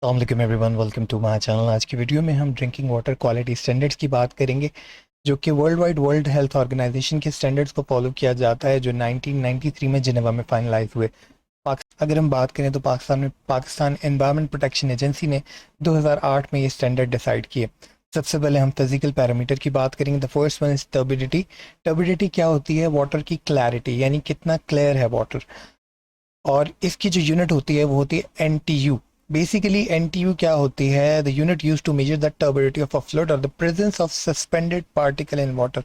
अस्सलाम everyone, welcome to my channel. आज की वीडियो में हम ड्रिंकिंग वाटर क्वालिटी स्टैंडर्ड्स की बात करेंगे, जो कि वर्ल्ड हेल्थ ऑर्गेनाइजेशन के स्टैंडर्ड्स को फॉलो किया जाता है, जो 1993 में जिनेवा में फाइनलाइज हुए। अगर हम बात करें तो पाकिस्तान एनवायरनमेंट प्रोटेक्शन एजेंसी ने 2008 में ये स्टैंडर्ड डिसाइड किए। सबसे पहले हम फिजिकल पैरामीटर की बात करेंगे। The first one is turbidity. Turbidity क्या होती है? वाटर की क्लैरिटी, यानी कितना क्लियर है वाटर। और इसकी जो यूनिट होती है वो होती है NTU। बेसिकली NTU क्या होती है? The unit use to measure the turbidity of a fluid और the presence of suspended particle in water.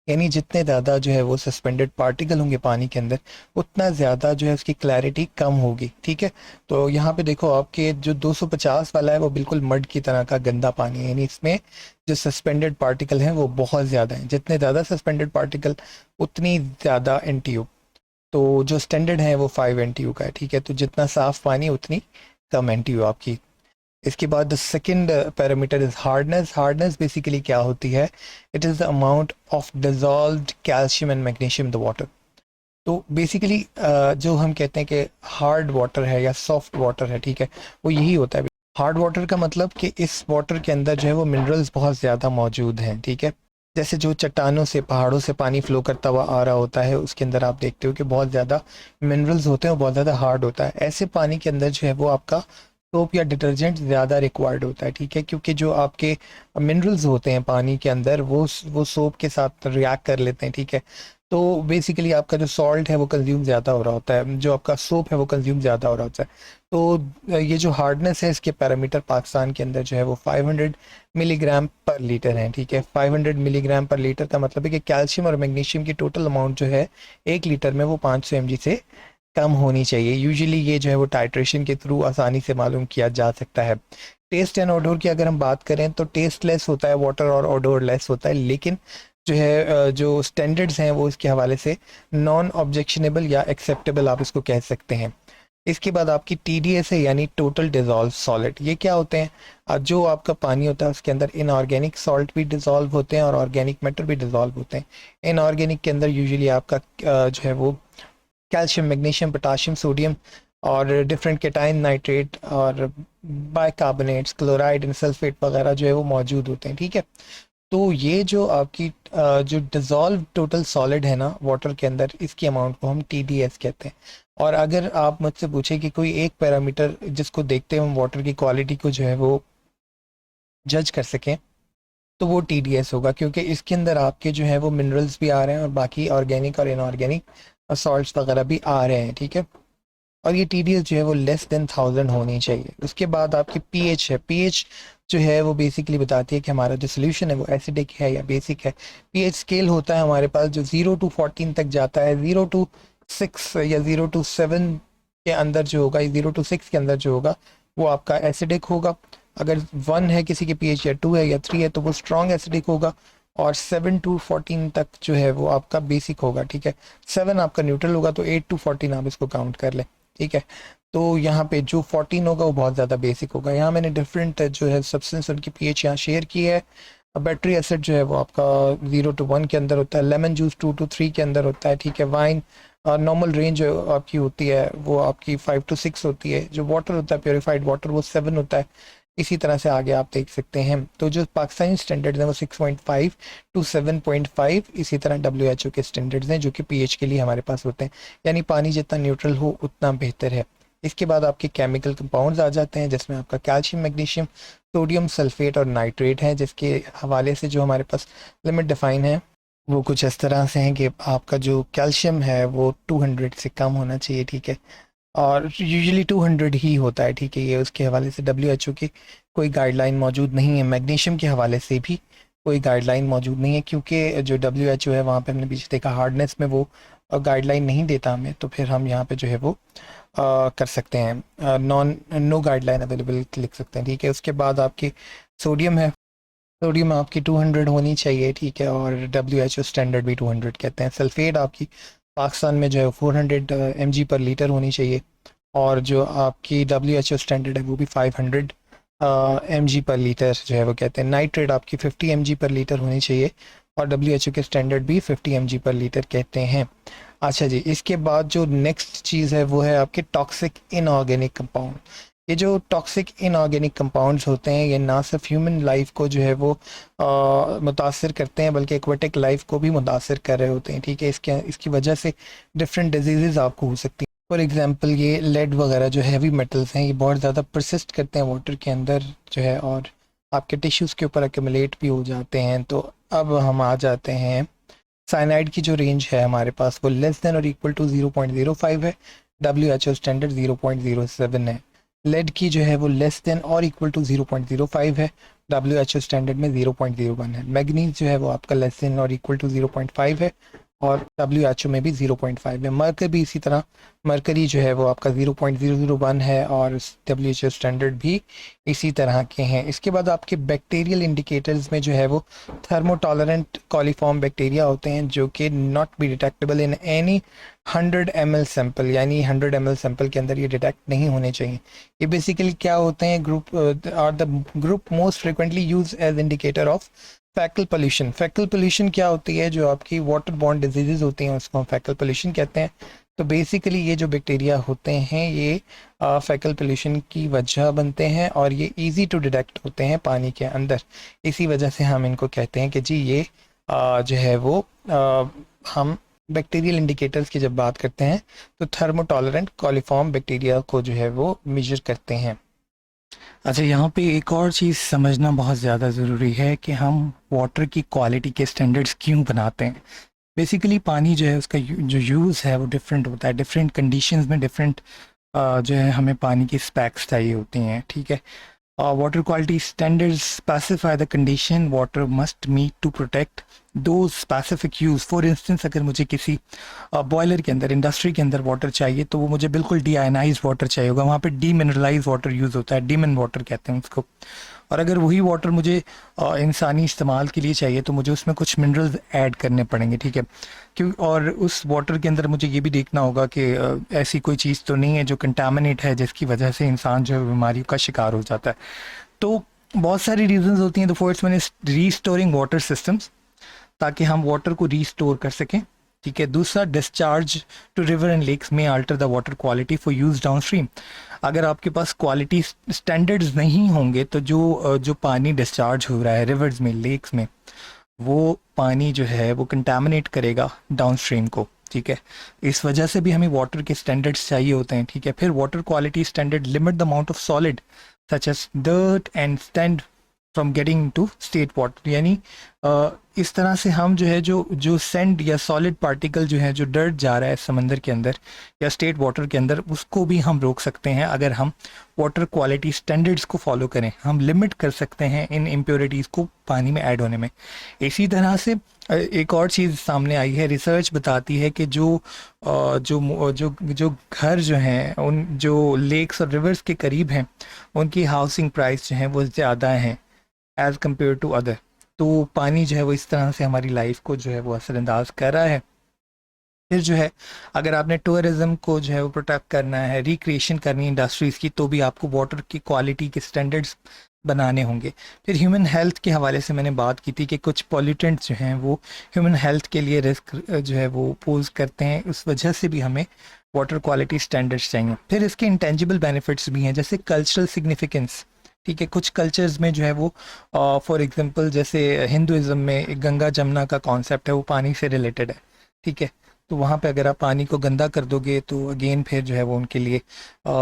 यानी जितने ज़्यादा जो है वो सस्पेंडेड पार्टिकल होंगे पानी के अंदर, उतना ज़्यादा जो है उसकी क्लैरिटी कम होगी। ठीक है, तो यहाँ पे देखो, आपके जो 250 वाला है वो बिल्कुल मड की तरह का गंदा पानी है, यानी इसमें जो सस्पेंडेड पार्टिकल हैं वो बहुत ज़्यादा हैं। जितने ज़्यादा सस्पेंडेड पार्टिकल, उतनी ज़्यादा NTU। तो जो स्टैंडर्ड है वो 5 NTU का है। ठीक है, तो जितना साफ पानी उतनी कम NTU आपकी। इसके बाद the second parameter is hardness. Hardness basically क्या होती है? It is the amount of dissolved calcium and magnesium in the water. तो बेसिकली जो हम कहते हैं कि हार्ड वाटर है या सॉफ्ट वाटर है, ठीक है, वो यही होता है। हार्ड वाटर का मतलब कि इस वाटर के अंदर जो है वो मिनरल्स बहुत ज़्यादा मौजूद हैं। ठीक है, जैसे जो चट्टानों से, पहाड़ों से पानी फ्लो करता हुआ आ रहा होता है, उसके अंदर आप देखते हो कि बहुत ज़्यादा मिनरल्स होते हैं और बहुत ज़्यादा हार्ड होता है। ऐसे पानी के अंदर जो है वो आपका सोप या डिटर्जेंट ज़्यादा रिक्वायर्ड होता है। ठीक है, क्योंकि जो आपके मिनरल्स होते हैं पानी के अंदर, वो सोप के साथ रिएक्ट कर लेते हैं। ठीक है, तो बेसिकली आपका जो सॉल्ट है वो कंज्यूम ज़्यादा हो रहा होता है, जो आपका सोप है वो कंज्यूम ज़्यादा हो रहा होता है। तो ये जो हार्डनेस है, इसके पैरामीटर पाकिस्तान के अंदर जो है वो 500 मिलीग्राम पर लीटर है। ठीक है, 500 मिलीग्राम पर लीटर का मतलब है कि कैल्शियम और मैग्नीशियम की टोटल अमाउंट जो है 1 लीटर में वो 500 mg से कम होनी चाहिए। यूजुअली ये जो है वो टाइट्रेशन के थ्रू आसानी से मालूम किया जा सकता है। टेस्ट एंड ओडोर की अगर हम बात करें तो टेस्ट लेस होता है वाटर और ओडोर लेस होता है, लेकिन जो है जो स्टैंडर्ड्स हैं वो इसके हवाले से नॉन ऑब्जेक्शनेबल या एक्सेप्टेबल आप इसको कह सकते हैं। इसके बाद आपकी TDS है, यानी टोटल डिजॉल्व सॉलिड। ये क्या होते हैं? जो आपका पानी होता है उसके अंदर इनऑर्गेनिक सॉल्ट भी डिजॉल्व होते हैं और ऑर्गेनिक मैटर भी डिजॉल्व होते हैं। इनऑर्गेनिक के अंदर यूजुअली आपका जो है वो कैल्शियम, मैग्नीशियम, पोटाशियम, सोडियम और डिफरेंट केटाइन, नाइट्रेट और बाइकार्बोनेट्स, क्लोराइड एंड सल्फेट वगैरह जो है वो मौजूद होते हैं। ठीक है, तो ये जो आपकी जो डिज़ोल्व टोटल सॉलिड है ना वाटर के अंदर, इसकी अमाउंट को हम TDS कहते हैं। और अगर आप मुझसे पूछे कि कोई एक पैरामीटर जिसको देखते हैं हम वाटर की क्वालिटी को जो है वो जज कर सकें, तो वो TDS होगा, क्योंकि इसके अंदर आपके जो है वो मिनरल्स भी आ रहे हैं और बाकी ऑर्गेनिक और इनऑर्गेनिक सॉल्ट्स वगैरह भी आ रहे हैं। ठीक है, और ये TDS जो है वो लेस देन 1000 होनी चाहिए। उसके बाद आपकी pH है। pH जो है वो बेसिकली बताती है कि हमारा जो सोल्यूशन है वो एसिडिक है या बेसिक है। pH स्केल होता है हमारे पास जो 0 to 14 तक जाता है। 0 to 6 या 0 to 7 के अंदर जो होगा, 0 to 6 के अंदर जो होगा वो आपका एसिडिक होगा। अगर 1 है किसी की pH, या 2 है या 3 है, तो वो स्ट्रॉन्ग एसिडिक होगा। और 7 to 14 तक जो है वो आपका बेसिक होगा। ठीक है, 7 आपका न्यूट्रल होगा, तो 8 to 14 आप इसको काउंट कर लें। ठीक है, तो यहाँ पे जो 14 होगा वो बहुत ज़्यादा बेसिक होगा। यहाँ मैंने डिफरेंट जो है सब्सटेंस उनकी pH यहाँ शेयर की है। बैटरी एसिड जो है वो आपका 0 to 1 के अंदर होता है। लेमन जूस 2 to 3 के अंदर होता है। ठीक है, वाइन नॉर्मल रेंज जो आपकी होती है वो आपकी 5 to 6 होती है। जो वाटर होता है प्योरीफाइड वाटर वो 7 होता है। इसी तरह से आगे आप देख सकते हैं। तो जो पाकिस्तानी स्टैंडर्ड्स हैं वो 6.5 to 7.5, इसी तरह WHO के स्टैंडर्ड्स हैं जो कि pH के लिए हमारे पास होते हैं, यानी पानी जितना न्यूट्रल हो उतना बेहतर है। इसके बाद आपके केमिकल कंपाउंड्स आ जाते हैं, जिसमें आपका कैल्शियम, मैग्नीशियम, सोडियम, सल्फेट और नाइट्रेट हैं, जिसके हवाले से जो हमारे पास लिमिट डिफाइन है वो कुछ इस तरह से हैं कि आपका जो कैल्शियम है वो 200 से कम होना चाहिए। ठीक है, और यूजुअली 200 ही होता है। ठीक है, ये उसके हवाले से WHO की कोई गाइडलाइन मौजूद नहीं है। मैग्नीशियम के हवाले से भी कोई गाइडलाइन मौजूद नहीं है, क्योंकि जो WHO है वहाँ पे हमने पीछे देखा हार्डनेस में वो गाइडलाइन नहीं देता हमें, तो फिर हम यहाँ पे जो है वो कर सकते हैं नो गाइडलाइन अवेलेबल लिख सकते हैं। ठीक है, उसके बाद आपकी सोडियम है। सोडियम आपकी 200 होनी चाहिए। ठीक है, और WHO स्टैंडर्ड भी 200 कहते हैं। सल्फेट आपकी पाकिस्तान में जो है 400 mg पर लीटर होनी चाहिए, और जो आपकी WHO स्टैंडर्ड है वो भी 500 mg पर लीटर जो है वो कहते हैं। नाइट्रेट आपकी 50 mg पर लीटर होनी चाहिए, और WHO के स्टैंडर्ड भी 50 mg पर लीटर कहते हैं। अच्छा जी, इसके बाद जो नेक्स्ट चीज़ है वो है आपके टॉक्सिक इनऑर्गेनिक कंपाउंड, ये जो टॉक्सिक इनऑर्गेनिक कंपाउंड्स होते हैं ये ना सिर्फ ह्यूमन लाइफ को जो है वो मुतासर करते हैं बल्कि एक्वेटिक लाइफ को भी मुतासर कर रहे होते हैं, ठीक है। इसकी वजह से डिफरेंट डिजीज़ आपको हो सकती हैं। फॉर एग्जांपल ये लेड वगैरह जो हैवी मेटल्स हैं ये बहुत ज़्यादा परसिस्ट करते हैं वाटर के अंदर जो है, और आपके टिश्यूज़ के ऊपर एक्यूमुलेट भी हो जाते हैं। तो अब हम आ जाते हैं, साइनाइड की जो रेंज है हमारे पास वो लेस देन और इक्वल टू 0.05 है, WHO स्टैंडर्ड 0.07 है। लेड की जो है वो लेस देन और इक्वल टू 0.05 है, WHO स्टैंडर्ड में 0.01 है। मैग्नीज जो है वो आपका लेस देन और इक्वल टू 0.5 है और WHO में भी 0.5 है। मरकरी भी इसी तरह, मरकरी जो है वो आपका 0.001 है और WHO स्टैंडर्ड भी इसी तरह के हैं। इसके बाद आपके बैक्टीरियल इंडिकेटर्स में जो है वो थर्मोटॉलरेंट कॉलीफॉर्म बैक्टीरिया होते हैं जो कि not be detectable in any 100 ml sample, यानी 100 ml सैंपल के अंदर ये डिटेक्ट नहीं होने चाहिए। ये बेसिकली क्या होते हैं, group most frequently use as indicator of faecal pollution. Faecal pollution क्या होती है, जो आपकी वाटर बॉर्न डिजीजेज होती हैं उसको हम फैकल पोल्यूशन कहते हैं। तो बेसिकली ये जो बैक्टीरिया होते हैं ये फैकल पोल्यूशन की वजह बनते हैं और ये इजी टू डिटेक्ट होते हैं पानी के अंदर। इसी वजह से हम इनको कहते हैं कि जी ये जो है वो हम बैक्टीरियल इंडिकेटर्स की जब बात करते हैं तो थर्मोटॉलरेंट कॉलीफॉर्म बैक्टीरिया को जो है वो मेजर करते हैं। अच्छा, यहाँ पे एक और चीज़ समझना बहुत ज़्यादा ज़रूरी है कि हम वाटर की क्वालिटी के स्टैंडर्ड्स क्यों बनाते हैं। बेसिकली पानी जो है उसका जो यूज़ है वो डिफरेंट होता है, डिफरेंट कंडीशंस में डिफरेंट जो है हमें पानी की स्पेक्स चाहिए होती हैं, ठीक है। Water quality standards specify the condition water must meet to protect to specific use. For instance अगर मुझे किसी बॉयलर के अंदर, इंडस्ट्री के अंदर वाटर चाहिए तो वो मुझे बिल्कुल डीआयनाइज वाटर चाहिए होगा, वहाँ पे डीमिनरलाइज वाटर यूज़ होता है, डीमिन वाटर कहते हैं उसको। और अगर वही वाटर मुझे इंसानी इस्तेमाल के लिए चाहिए तो मुझे उसमें कुछ मिनरल्स ऐड करने पड़ेंगे, ठीक है। क्यों, और उस वाटर के अंदर मुझे ये भी देखना होगा कि ऐसी कोई चीज़ तो नहीं है जो कंटामिनेट है जिसकी वजह से इंसान जो है बीमारी का शिकार हो जाता है। तो बहुत सारी रीजंस होती हैं। The first one is restoring water systems, ताकि हम वाटर को रीस्टोर कर सकें, ठीक है। दूसरा, discharge to river and lakes में alter the water quality for use downstream. अगर आपके पास क्वालिटी स्टैंडर्ड्स नहीं होंगे तो जो पानी डिस्चार्ज हो रहा है रिवर्स में, लेक्स में, वो पानी जो है वो कंटामिनेट करेगा डाउन स्ट्रीम को, ठीक है। इस वजह से भी हमें वाटर के स्टैंडर्ड्स चाहिए होते हैं, ठीक है। फिर water quality standard limit the amount of solid such as dirt and stand from getting to state water, यानी इस तरह से हम जो है जो सेंड या सॉलिड पार्टिकल जो है जो डर्ट जा रहा है समंदर के अंदर या स्टेट वाटर के अंदर, उसको भी हम रोक सकते हैं अगर हम वाटर क्वालिटी स्टैंडर्ड्स को फॉलो करें। हम लिमिट कर सकते हैं इन इम्प्योरिटीज़ को पानी में ऐड होने में। इसी तरह से एक और चीज़ सामने आई है, रिसर्च बताती है कि जो घर जो हैं उन जो लेक्स और रिवर्स के करीब हैं उनकी हाउसिंग प्राइस जो है वो ज़्यादा हैं एज़ कम्पेयर टू अदर। तो पानी जो है वो इस तरह से हमारी लाइफ को जो है वो असरअंदाज कर रहा है। फिर जो है अगर आपने टूरिज़्म को जो है वो प्रोटेक्ट करना है, रिक्रिएशन करनी है इंडस्ट्रीज़ की, तो भी आपको वाटर की क्वालिटी के स्टैंडर्ड्स बनाने होंगे। फिर ह्यूमन हेल्थ के हवाले से मैंने बात की थी कि कुछ पॉल्यूटेंट्स जो हैं वो ह्यूमन हेल्थ के लिए रिस्क जो है वो पोज करते हैं, उस वजह से भी हमें वाटर क्वालिटी स्टैंडर्ड्स चाहिए। फिर इसके इंटेंजिबल बेनिफिट्स भी हैं, जैसे कल्चरल सिग्निफिकेंस, ठीक है। कुछ कल्चर्स में जो है वो फॉर एग्जांपल जैसे हिंदुज़म में गंगा जमुना का कॉन्सेप्ट है, वो पानी से रिलेटेड है, ठीक है। तो वहाँ पे अगर आप पानी को गंदा कर दोगे तो अगेन फिर जो है वो उनके लिए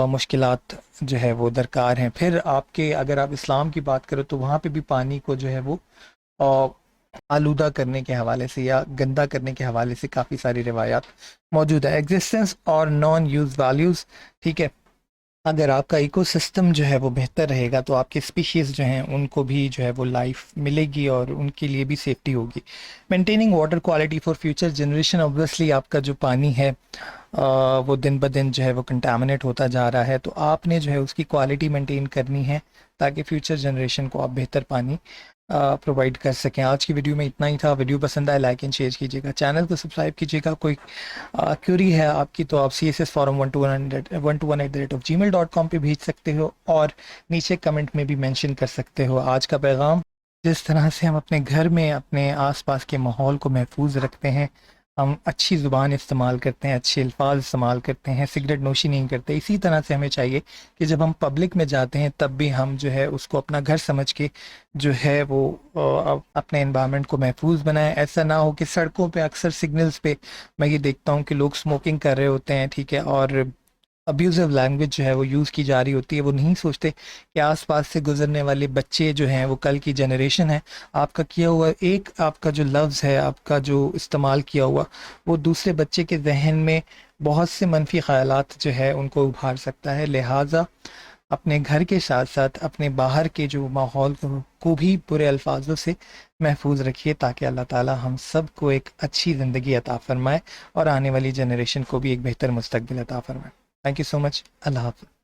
मुश्किलात जो है वो दरकार हैं। फिर आपके अगर आप इस्लाम की बात करो तो वहाँ पे भी पानी को जो है वो अ, आलूदा करने के हवाले से या गंदा करने के हवाले से काफ़ी सारी रिवायात मौजूद है। एग्जिस्टेंस और नॉन यूज़ वैल्यूज़, ठीक है। अगर आपका इकोसिस्टम जो है वो बेहतर रहेगा तो आपके स्पीशीज़ जो हैं उनको भी जो है वो लाइफ मिलेगी और उनके लिए भी सेफ्टी होगी। Maintaining water quality for future generation, obviously आपका जो पानी है वो दिन ब दिन जो है वो कंटामिनेट होता जा रहा है, तो आपने जो है उसकी क्वालिटी मेंटेन करनी है ताकि फ्यूचर जनरेशन को आप बेहतर पानी प्रोवाइड कर सकें। आज की वीडियो में इतना ही था। वीडियो पसंद आए लाइक एंड शेयर कीजिएगा, चैनल को सब्सक्राइब कीजिएगा। कोई क्यूरी है आपकी तो आप CSS फॉरम 121@gmail.com पे भेज सकते हो और नीचे कमेंट में भी मेंशन कर सकते हो। आज का पैगाम, जिस तरह से हम अपने घर में अपने आसपास के माहौल को महफूज रखते हैं, हम अच्छी ज़ुबान इस्तेमाल करते हैं, अच्छे अल्फाज इस्तेमाल करते हैं, सिगरेट नोशी नहीं करते। इसी तरह से हमें चाहिए कि जब हम पब्लिक में जाते हैं तब भी हम जो है उसको अपना घर समझ के जो है वो अपने एनवायरनमेंट को महफूज बनाएं। ऐसा ना हो कि सड़कों पे अक्सर सिग्नल्स पे मैं ये देखता हूँ कि लोग स्मोकिंग कर रहे होते हैं, ठीक है, और अब्यूज़िव लैंग्वेज जो है वो यूज़ की जा रही होती है। वो नहीं सोचते कि आसपास से गुजरने वाले बच्चे जो हैं वो कल की जनरेशन है। आपका किया हुआ एक आपका जो लफ्ज़ है, आपका जो इस्तेमाल किया हुआ, वो दूसरे बच्चे के जहन में बहुत से मनफी ख़यालात जो है उनको उभार सकता है। लिहाजा अपने घर के साथ साथ अपने बाहर के जो माहौल को भी बुरे अल्फाजों से महफूज रखिए, ताकि अल्लाह ताला हम सब को एक अच्छी ज़िंदगी अता फ़रमाए और आने वाली जनरेशन को भी एक बेहतर मुस्तकबिल अता फ़रमाए। Thank you so much. अल्लाह हाफ़िज़।